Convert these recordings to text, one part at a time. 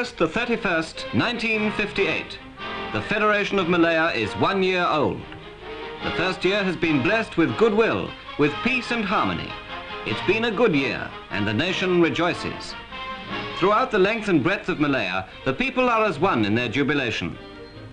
August the 31st, 1958, the Federation of Malaya is 1 year old. The first year has been blessed with goodwill, with peace and harmony. It's been a good year, and the nation rejoices. Throughout the length and breadth of Malaya, the people are as one in their jubilation.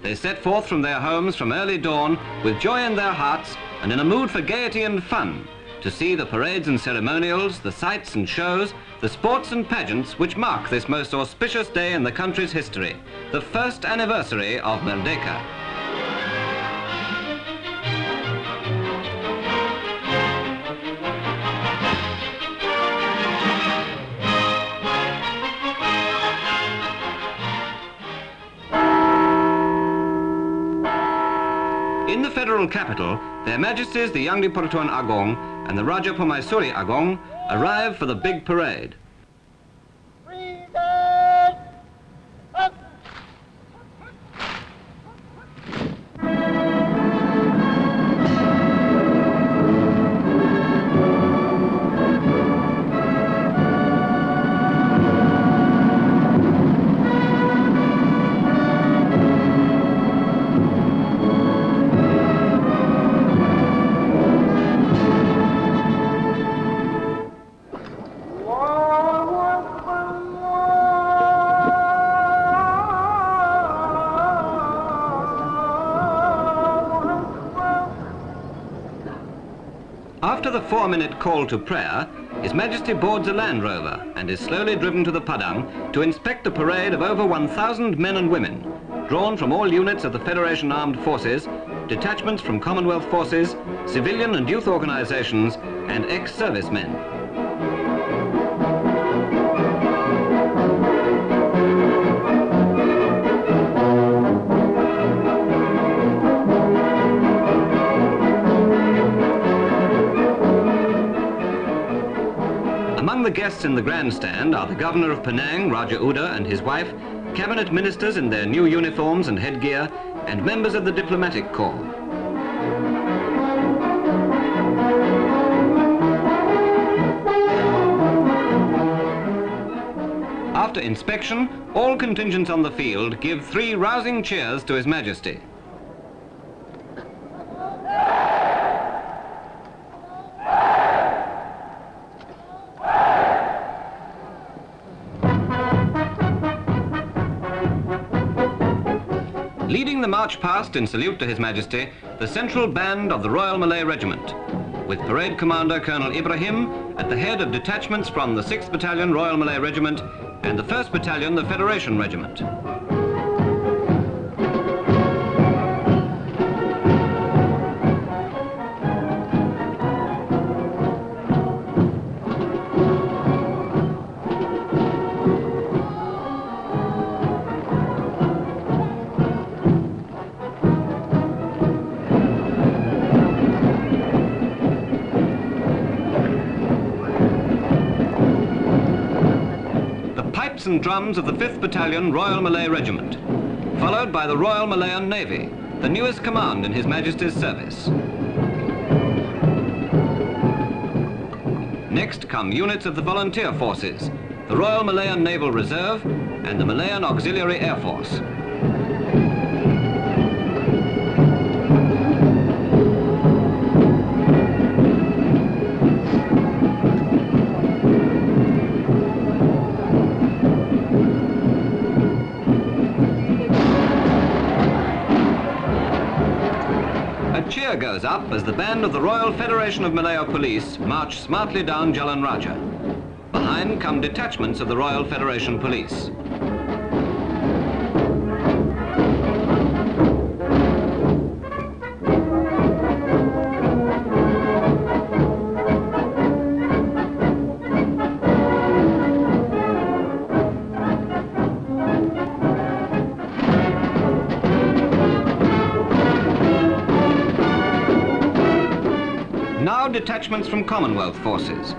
They set forth from their homes from early dawn with joy in their hearts and in a mood for gaiety and fun, to see the parades and ceremonials, the sights and shows, the sports and pageants which mark this most auspicious day in the country's history, the first anniversary of Merdeka. In the federal capital, Their Majesties the Yang di-Pertuan Agong and the Raja Permaisuri Agong arrive for the big parade. After the 4-minute call to prayer, His Majesty boards a Land Rover and is slowly driven to the Padang to inspect a parade of over 1,000 men and women, drawn from all units of the Federation Armed Forces, detachments from Commonwealth forces, civilian and youth organizations, and ex-servicemen. Among the guests in the grandstand are the Governor of Penang, Raja Uda, and his wife, cabinet ministers in their new uniforms and headgear, and members of the diplomatic corps. After inspection, all contingents on the field give 3 rousing cheers to His Majesty. Leading the march past in salute to His Majesty, the Central Band of the Royal Malay Regiment, with Parade Commander Colonel Ibrahim at the head of detachments from the 6th Battalion Royal Malay Regiment and the 1st Battalion, the Federation Regiment. And drums of the 5th Battalion Royal Malay Regiment, followed by the Royal Malayan Navy, the newest command in His Majesty's service. Next come units of the volunteer forces, the Royal Malayan Naval Reserve and the Malayan Auxiliary Air Force. Cheer goes up as the band of the Royal Federation of Malaya Police march smartly down Jalan Raja. Behind come detachments of the Royal Federation Police. Now detachments from Commonwealth forces,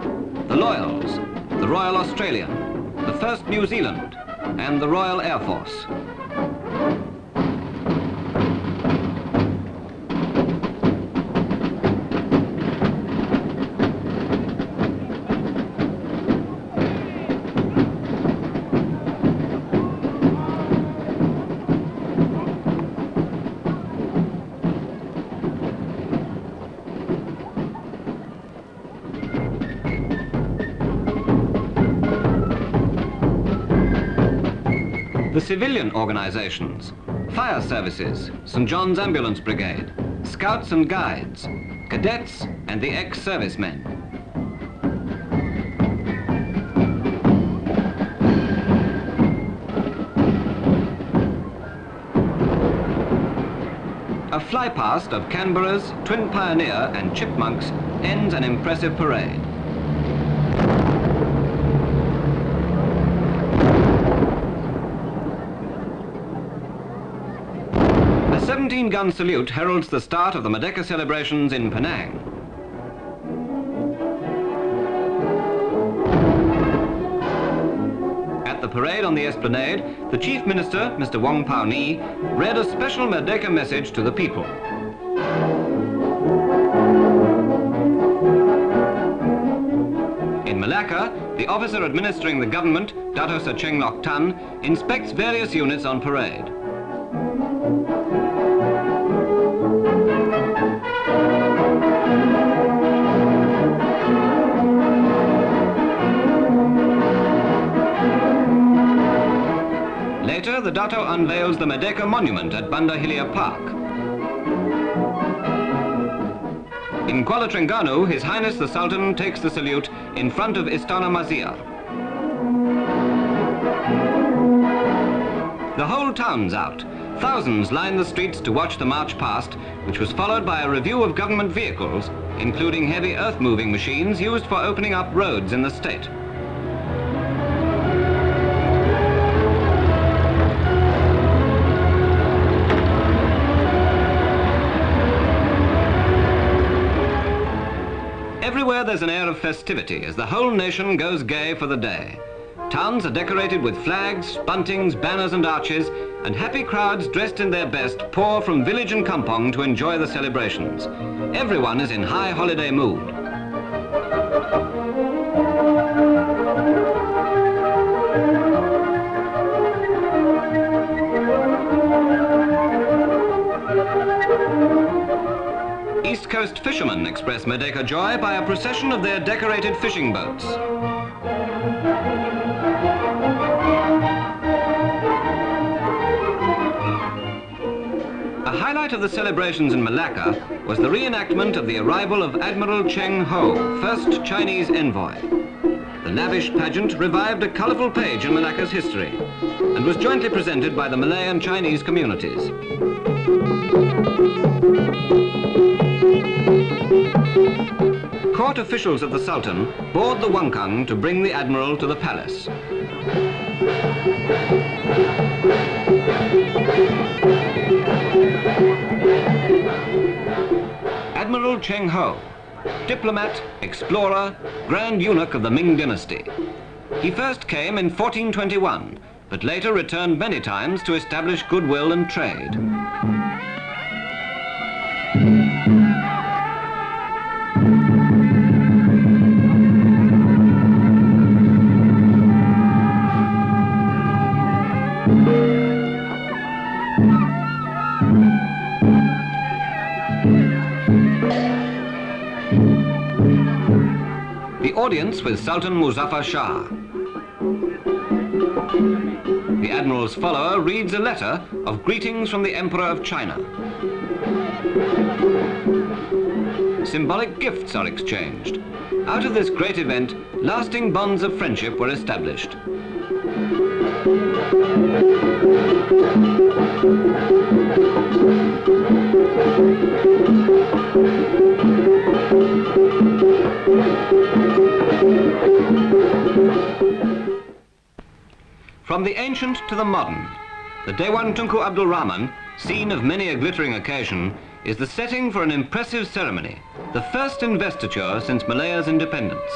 the Loyals, the Royal Australian, the 1st New Zealand, and the Royal Air Force. The civilian organizations, fire services, St. John's Ambulance Brigade, scouts and guides, cadets and the ex-servicemen. A flypast of Canberras, Twin Pioneer and Chipmunks ends an impressive parade. A 17-gun salute heralds the start of the Merdeka celebrations in Penang. At the parade on the esplanade, the Chief Minister, Mr. Wong Pao Ni, read a special Merdeka message to the people. In Malacca, the officer administering the government, Dato Sir Cheng Lok Tan, inspects various units on parade. Later, the Dato unveils the Merdeka monument at Bandar Hilir Park. In Kuala Terengganu, His Highness the Sultan takes the salute in front of Istana Mazir. The whole town's out. Thousands line the streets to watch the march past, which was followed by a review of government vehicles, including heavy earth-moving machines used for opening up roads in the state. Everywhere there's an air of festivity as the whole nation goes gay for the day. Towns are decorated with flags, buntings, banners and arches, and happy crowds dressed in their best pour from village and kampong to enjoy the celebrations. Everyone is in high holiday mood. East Coast fishermen express Merdeka joy by a procession of their decorated fishing boats. A highlight of the celebrations in Malacca was the reenactment of the arrival of Admiral Cheng Ho, first Chinese envoy. The lavish pageant revived a colourful page in Malacca's history and was jointly presented by the Malay and Chinese communities. Court officials of the Sultan board the Wangkang to bring the Admiral to the palace. Admiral Cheng Ho, diplomat, explorer, Grand Eunuch of the Ming dynasty. He first came in 1421, but later returned many times to establish goodwill and trade. The audience with Sultan Muzaffar Shah. The Admiral's follower reads a letter of greetings from the Emperor of China. Symbolic gifts are exchanged. Out of this great event, lasting bonds of friendship were established. From the ancient to the modern, the Dewan Tunku Abdul Rahman, scene of many a glittering occasion, is the setting for an impressive ceremony, the first investiture since Malaya's independence.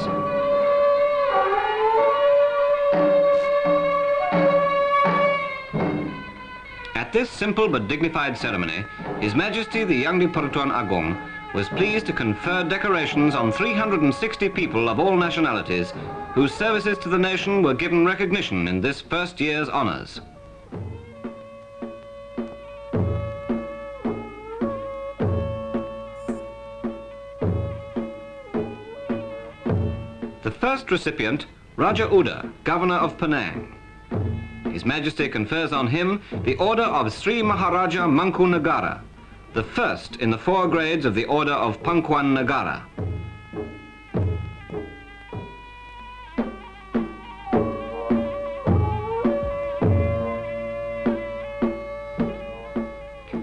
At this simple but dignified ceremony, His Majesty the Yang di-Pertuan Agong was pleased to confer decorations on 360 people of all nationalities whose services to the nation were given recognition in this first year's honours. The first recipient, Raja Uda, Governor of Penang. His Majesty confers on him the Order of Sri Maharaja Mangku Negara, the first in the 4 grades of the Order of Pangkuan Negara.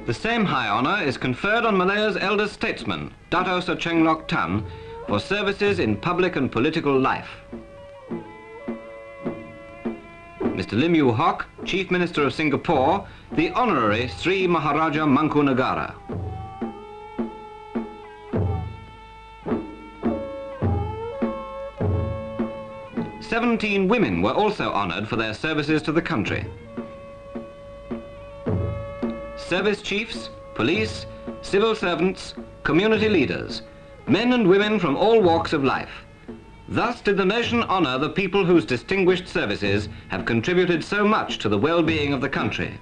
The same high honour is conferred on Malaya's eldest statesman, Dato Sir Cheng Lok Tan, for services in public and political life. Mr. Lim Yew Hock, Chief Minister of Singapore, the Honorary Sri Maharaja Mangku Negara. "17 women were also honoured for their services to the country. Service chiefs, police, civil servants, community leaders, men and women from all walks of life. Thus did the nation honour the people whose distinguished services have contributed so much to the well-being of the country."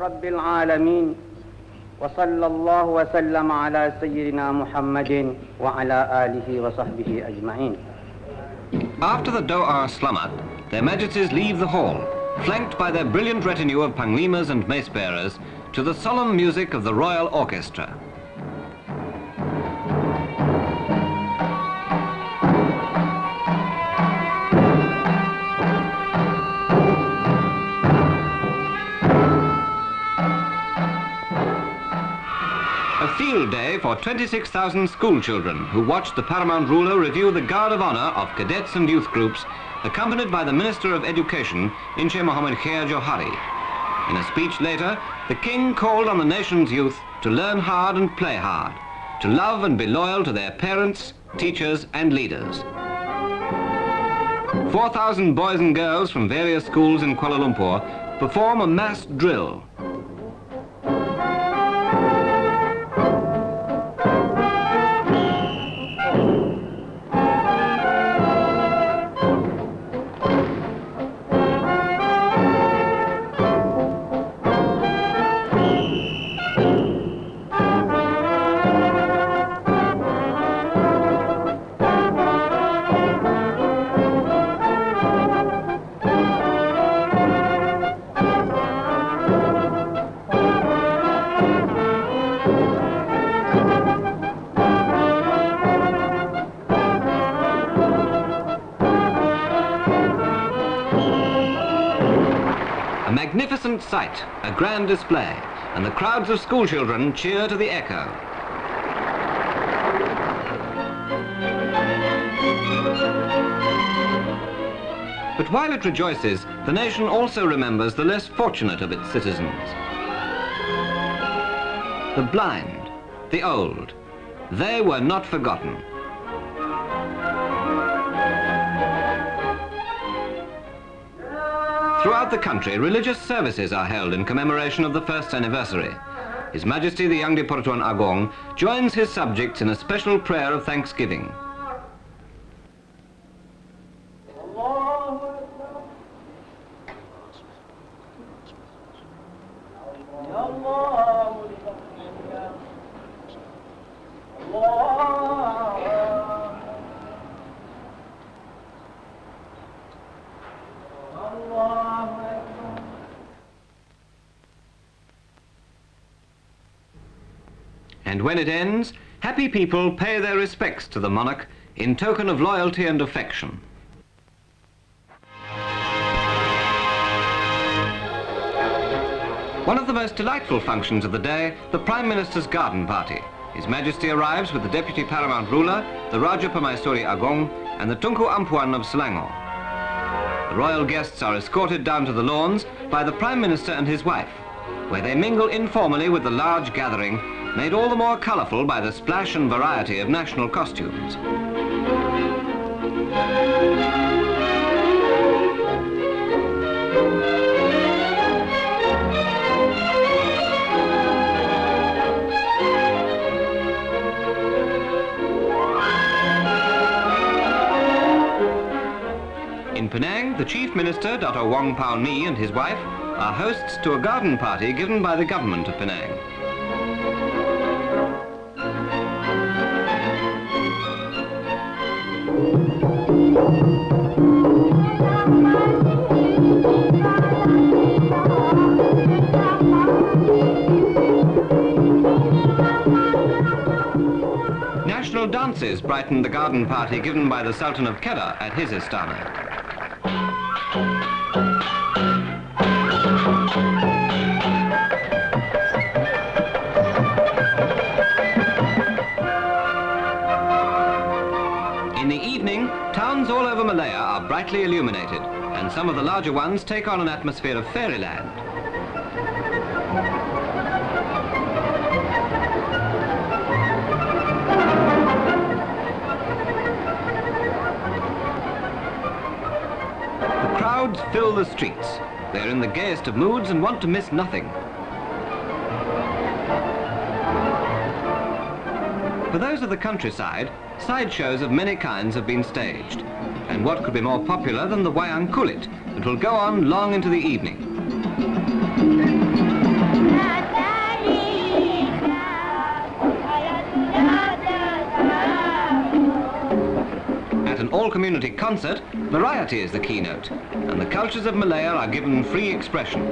رب العالمين وصلى الله وسلم على سيدنا محمد وعلى آله وصحبه أجمعين. After the Doa Slamat, their Majesties leave the hall, flanked by their brilliant retinue of panglimas and mace-bearers, to the solemn music of the Royal Orchestra. Field day for 26,000 school children who watched the paramount ruler review the Guard of Honour of cadets and youth groups, accompanied by the Minister of Education, Inche Mohammed Khair Johari. In a speech later, the King called on the nation's youth to learn hard and play hard, to love and be loyal to their parents, teachers and leaders. 4,000 boys and girls from various schools in Kuala Lumpur perform a mass drill. A magnificent sight, a grand display, and the crowds of schoolchildren cheer to the echo. But while it rejoices, the nation also remembers the less fortunate of its citizens. The blind, the old, they were not forgotten. Throughout the country, religious services are held in commemoration of the first anniversary. His Majesty the Yang di-Pertuan Agong joins his subjects in a special prayer of thanksgiving. And when it ends, happy people pay their respects to the monarch in token of loyalty and affection. One of the most delightful functions of the day, the Prime Minister's garden party. His Majesty arrives with the Deputy Paramount Ruler, the Raja Permaisuri Agong, and the Tunku Ampuan of Selangor. The royal guests are escorted down to the lawns by the Prime Minister and his wife, where they mingle informally with the large gathering, made all the more colourful by the splash and variety of national costumes. In Penang, the Chief Minister, Dr. Wong Pao Ni, and his wife are hosts to a garden party given by the government of Penang. National dances brightened the garden party given by the Sultan of Kedah at his istana. In the evening, towns all over Malaya are brightly illuminated, and some of the larger ones take on an atmosphere of fairyland. Crowds fill the streets. They're in the gayest of moods and want to miss nothing. For those of the countryside, sideshows of many kinds have been staged. And what could be more popular than the wayang kulit that will go on long into the evening. At an all-community concert, variety is the keynote, and the cultures of Malaya are given free expression.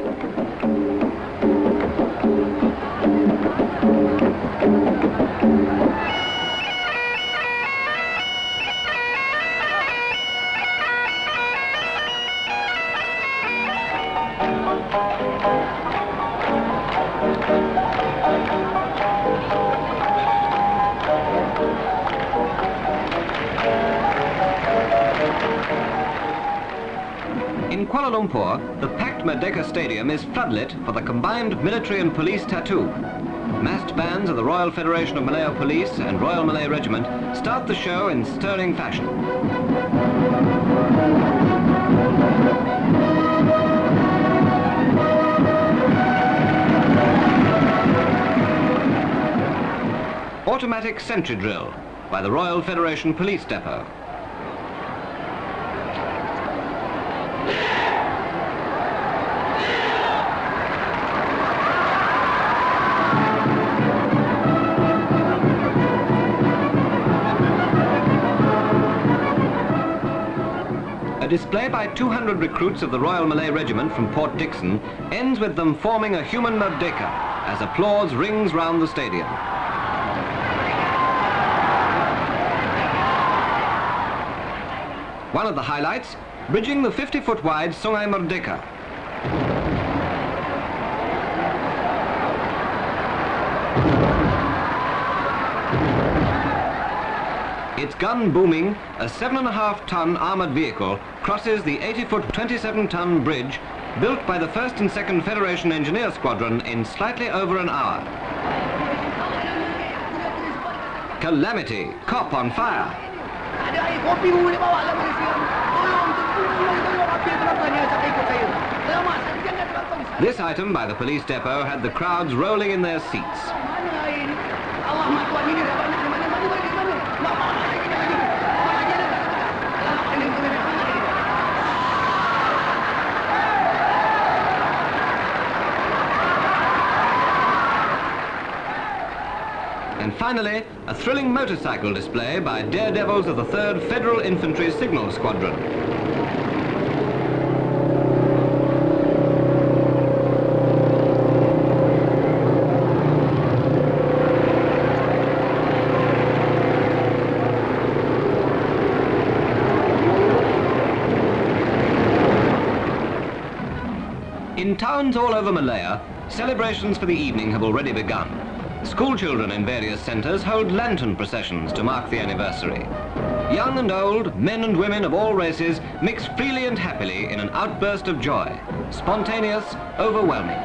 In Kuala Lumpur, the packed Merdeka Stadium is floodlit for the combined military and police tattoo. Massed bands of the Royal Federation of Malaya Police and Royal Malay Regiment start the show in stirring fashion. Automatic sentry drill by the Royal Federation Police Depot. A display by 200 recruits of the Royal Malay Regiment from Port Dickson ends with them forming a human Merdeka as applause rings round the stadium. One of the highlights, bridging the 50-foot wide Sungai Merdeka. Its gun booming, a 7.5-ton armoured vehicle crosses the 80-foot, 27-ton bridge built by the 1st and 2nd Federation Engineer Squadron in slightly over an hour. Calamity, cop on fire. This item by the police depot had the crowds rolling in their seats. And finally, a thrilling motorcycle display by daredevils of the 3rd Federal Infantry Signal Squadron. In towns all over Malaya, celebrations for the evening have already begun. School children in various centres hold lantern processions to mark the anniversary. Young and old, men and women of all races mix freely and happily in an outburst of joy, spontaneous, overwhelming.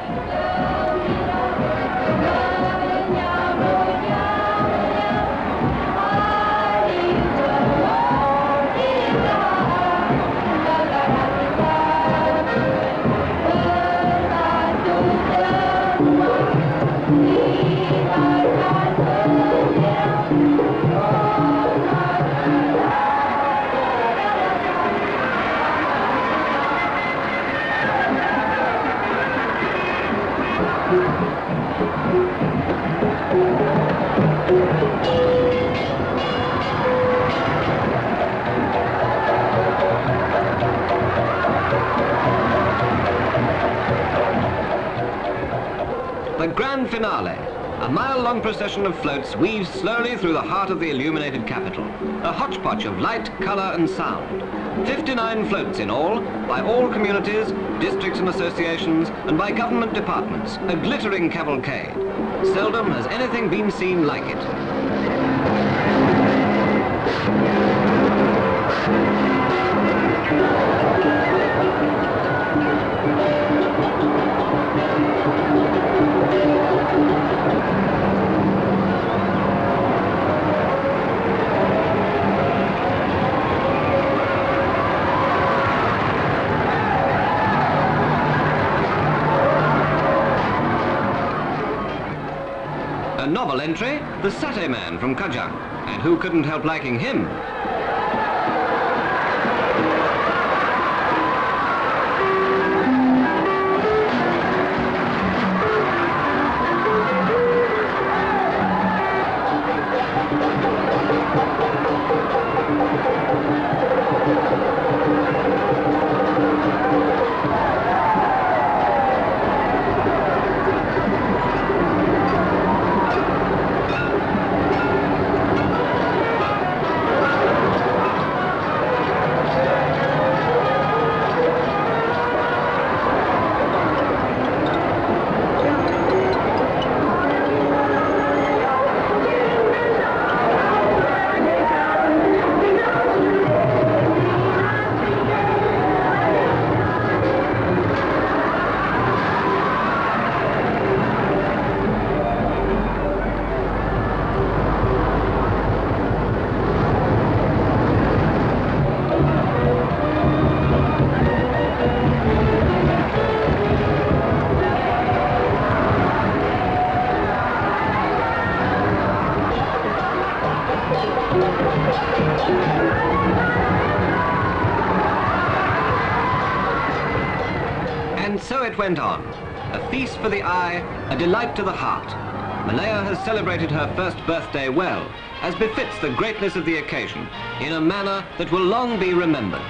grand finale. A mile-long procession of floats weaves slowly through the heart of the illuminated capital. A hodgepodge of light, colour and sound. 59 floats in all, by all communities, districts and associations, and by government departments. A glittering cavalcade. Seldom has anything been seen like it. A novel entry, the Satay Man from Kajang. And who couldn't help liking him? And so it went on. A feast for the eye, a delight to the heart. Malaya has celebrated her first birthday well, as befits the greatness of the occasion, in a manner that will long be remembered.